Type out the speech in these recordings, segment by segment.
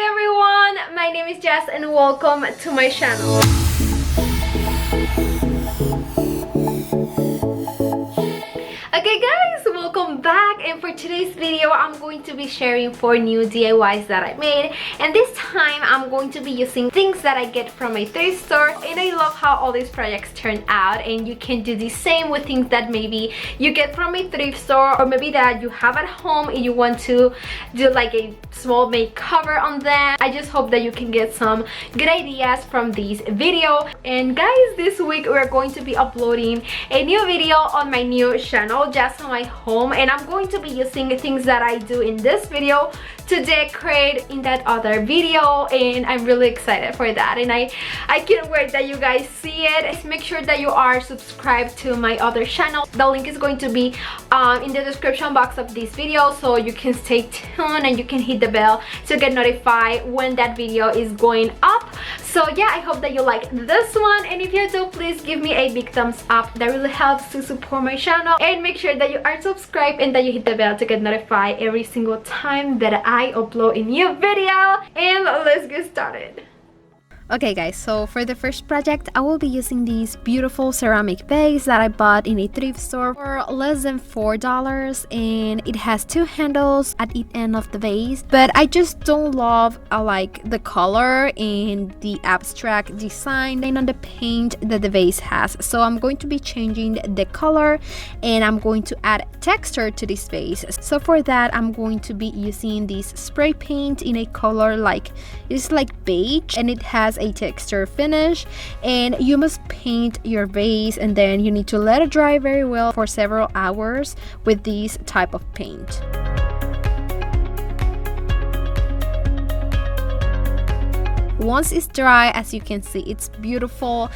Hi everyone, my name is Jess and welcome to my channel. Okay guys, welcome back, and for today's video I'm going to be sharing 4 new DIYs that I made, and this time I'm going to be using things that I get from my thrift store. And I love how all these projects turn out, and you can do the same with things that maybe you get from a thrift store or maybe that you have at home and you want to do like a small makeover on them. I just hope that you can get some good ideas from this video. And guys, this week we're going to be uploading a new video on my new channel, Jazomy Home, and I'm going to be using things that I do in this video to decorate in that other video, and I'm really excited for that, and I can't wait that you guys see it. Make sure that you are subscribed to my other channel. The link is going to be in the description box of this video, so you can stay tuned and you can hit the bell to get notified when that video is going up. So yeah, I hope that you like this one, and if you do, please give me a big thumbs up. That really helps to support my channel, and make sure that you are subscribed and that you hit the bell to get notified every single time that I upload a new video. And let's get started. Okay guys, so for the first project I will be using these beautiful ceramic vase that I bought in a thrift store for less than $4, and it has 2 handles at each end of the vase, but I just don't love like the color and the abstract design and on the paint that the vase has. So I'm going to be changing the color and I'm going to add texture to this vase. So for that I'm going to be using this spray paint in a color like it's like beige, and it has a texture finish, and you must paint your vase and then you need to let it dry very well for several hours with this type of paint. Once it's dry, as you can see, it's beautiful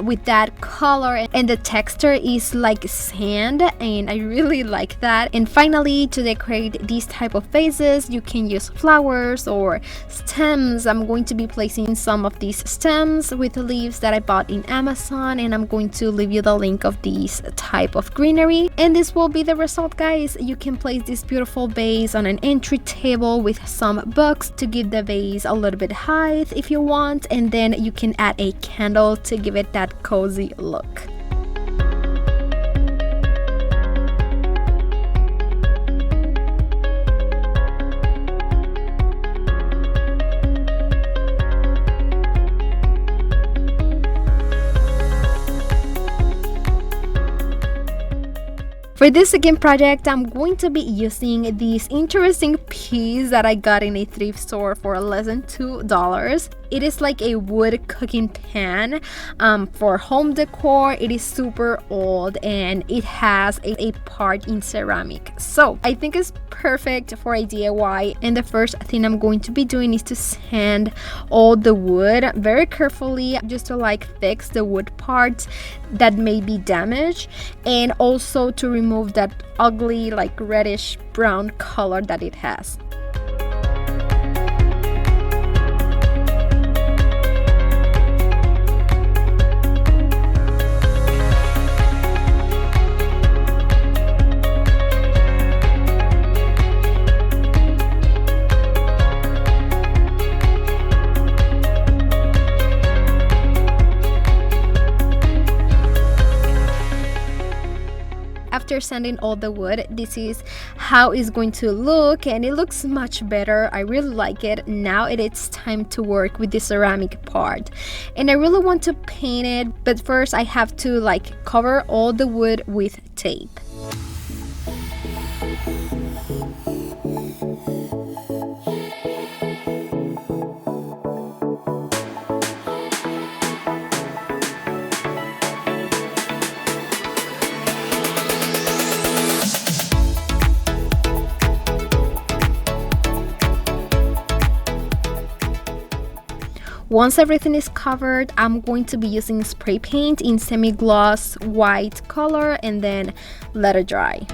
with that color, and the texture is like sand, and I really like that. And finally, to decorate these type of vases, you can use flowers or stems. I'm going to be placing some of these stems with leaves that I bought in Amazon, and I'm going to leave you the link of these type of greenery, and this will be the result, guys. You can place this beautiful vase on an entry table with some books to give the vase a little bit height if you want, and then you can add a candle to give it that cozy look. For this second project, I'm going to be using this interesting piece that I got in a thrift store for less than $2. It is like a wood cooking pan for home decor. It is super old and it has a part in ceramic. So I think it's perfect for a DIY. And the first thing I'm going to be doing is to sand all the wood very carefully, just to like fix the wood parts that may be damaged, and also to remove that ugly like reddish brown color that it has. After sanding all the wood, this is how it's going to look, and it looks much better. I really like it. Now it's time to work with the ceramic part, and I really want to paint it, but first I have to like cover all the wood with tape. Once everything is covered, I'm going to be using spray paint in semi-gloss white color and then let it dry.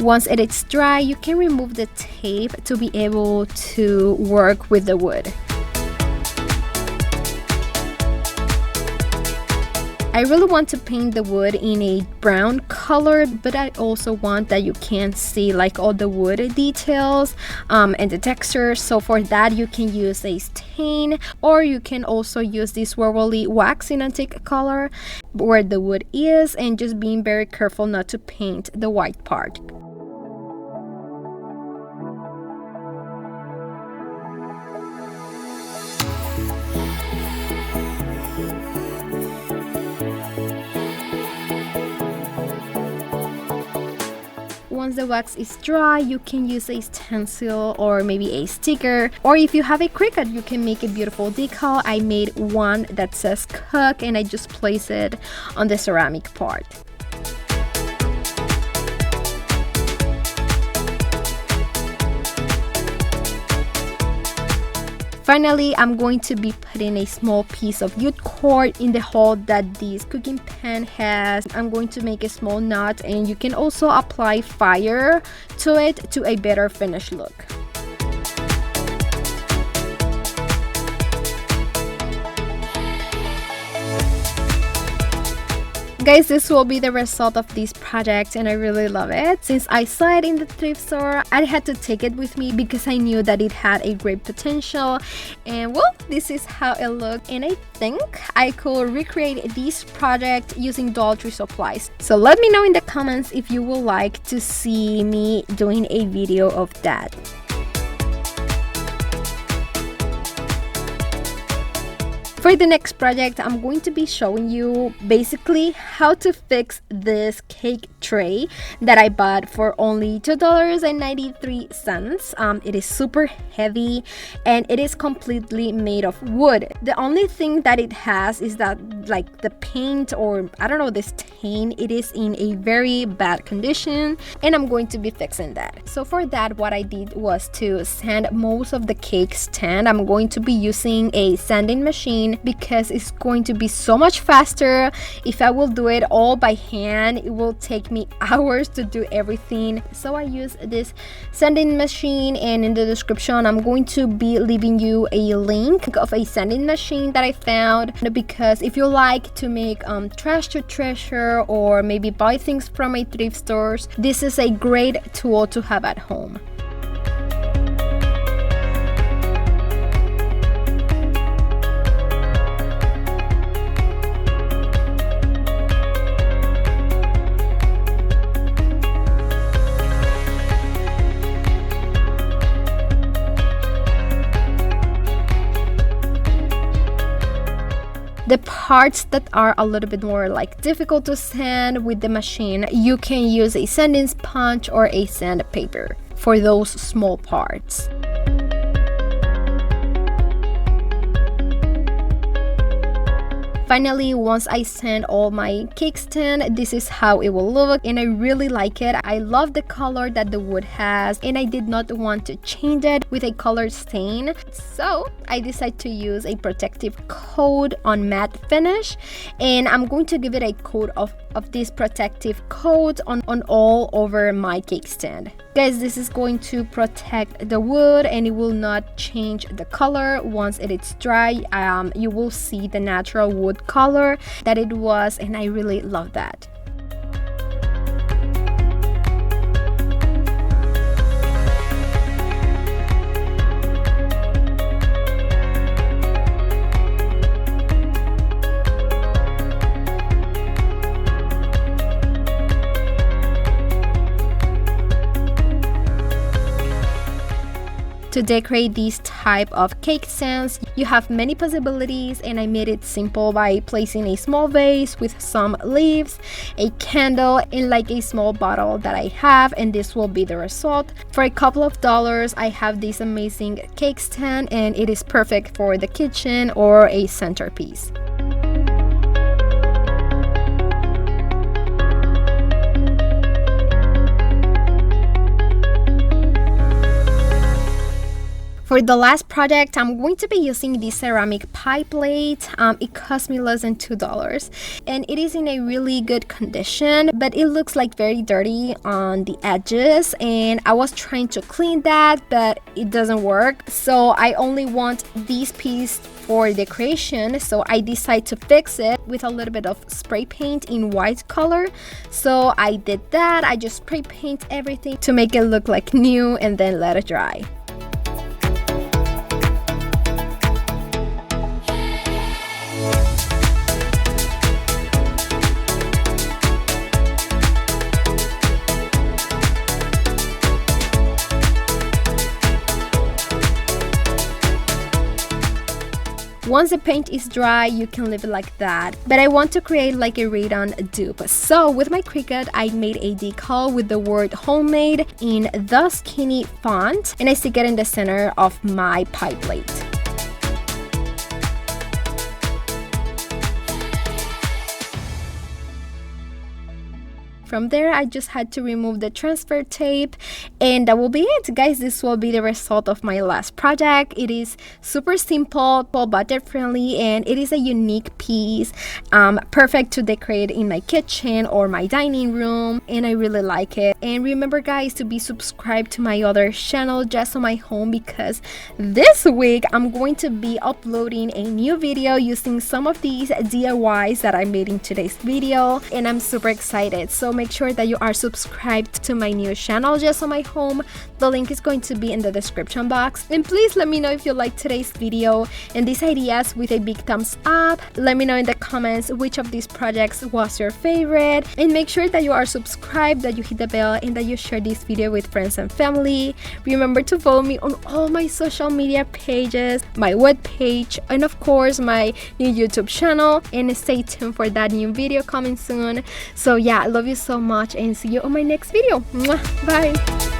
Once it is dry, you can remove the tape to be able to work with the wood. I really want to paint the wood in a brown color, but I also want that you can see like all the wood details and the texture. So for that you can use a stain, or you can also use this swirly wax in antique color where the wood is, and just being very careful not to paint the white part. Once the wax is dry, you can use a stencil or maybe a sticker, or if you have a Cricut, you can make a beautiful decal. I made one that says cook, and I just place it on the ceramic part. Finally, I'm going to be putting a small piece of wood cord in the hole that this cooking pan has. I'm going to make a small knot, and you can also apply fire to it to a better finished look. Guys, this will be the result of this project, and I really love it. Since I saw it in the thrift store, I had to take it with me because I knew that it had a great potential. And well, this is how it looked, and I think I could recreate this project using Dollar Tree supplies. So let me know in the comments if you would like to see me doing a video of that. For the next project, I'm going to be showing you basically how to fix this cake tray that I bought for only $2.93. It is super heavy and it is completely made of wood. The only thing that it has is that like the paint, or I don't know, the stain, it is in a very bad condition, and I'm going to be fixing that. So for that, what I did was to sand most of the cake stand. I'm going to be using a sanding machine because it's going to be so much faster. If I will do it all by hand, it will take me hours to do everything. So I use this sanding machine, and in the description I'm going to be leaving you a link of a sanding machine that I found, because if you like to make trash to treasure, or maybe buy things from a thrift stores, this is a great tool to have at home. The parts that are a little bit more like difficult to sand with the machine, you can use a sanding sponge or a sandpaper for those small parts. Finally, once I sand all my cake stand, this is how it will look, and I really like it. I love the color that the wood has, and I did not want to change it with a color stain. So I decided to use a protective coat on matte finish, and I'm going to give it a coat of this protective coat on all over my cake stand. Guys, this is going to protect the wood, and it will not change the color. Once it is dry, you will see the natural wood color that it was, and I really love that. To decorate these type of cake stands, you have many possibilities, and I made it simple by placing a small vase with some leaves, a candle, and like a small bottle that I have, and this will be the result. For a couple of dollars, I have this amazing cake stand, and it is perfect for the kitchen or a centerpiece. For the last project, I'm going to be using this ceramic pie plate. It cost me less than $2 and it is in a really good condition, but it looks like very dirty on the edges, and I was trying to clean that, but it doesn't work. So I only want this piece for decoration, so I decided to fix it with a little bit of spray paint in white color. So I did that. I just spray paint everything to make it look like new and then let it dry. Once the paint is dry, you can leave it like that. But I want to create like a written dupe. So with my Cricut, I made a decal with the word homemade in the skinny font, and I stick it in the center of my pie plate. From there, I just had to remove the transfer tape, and that will be it, guys. This will be the result of my last project. It is super simple, budget friendly, and it is a unique piece, perfect to decorate in my kitchen or my dining room, and I really like it. And remember, guys, to be subscribed to my other channel, Jazomy Home, because this week I'm going to be uploading a new video using some of these DIYs that I made in today's video, and I'm super excited. So make sure that you are subscribed to my new channel, Jazomy Home. The link is going to be in the description box. And please let me know if you liked today's video and these ideas with a big thumbs up. Let me know in the comments which of these projects was your favorite, and make sure that you are subscribed, that you hit the bell, and that you share this video with friends and family. Remember to follow me on all my social media pages, my webpage, and of course my new YouTube channel, and stay tuned for that new video coming soon. So yeah, I love you so much and see you on my next video. Mwah. Bye.